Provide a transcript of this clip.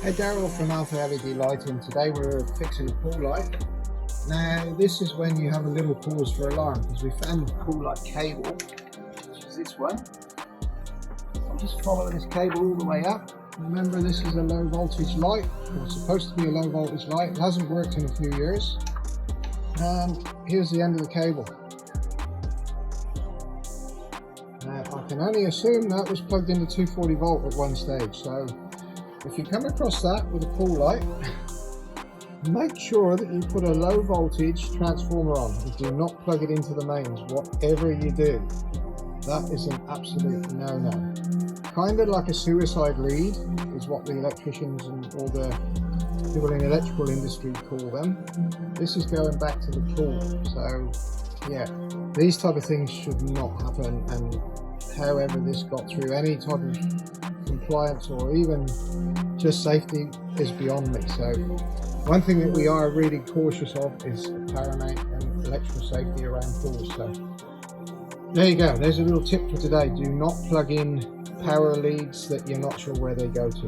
Hey, Daryl from Alpha LED Lighting. Today we're fixing a pool light. Now this is when you have a little pause for alarm because we found the pool light cable, which is this one. I'll just follow this cable all the way up. Remember, this is a low voltage light. It's supposed to be a low voltage light. It hasn't worked in a few years. And here's the end of the cable. Now I can only assume that was plugged into 240 volt at one stage. So if you come across that with a pool light, make sure that you put a low voltage transformer on and do not plug it into the mains, whatever you do. That is an absolute no-no. Kind of like a suicide lead is what the electricians and all the people in the electrical industry call them. This is going back to the pool. So yeah, these type of things should not happen, and however this got through any type of compliance or even just safety is beyond me. So one thing that we are really cautious of is paramount and electrical safety around pools. So there you go, there's a little tip for today. Do not plug in power leads that you're not sure where they go to.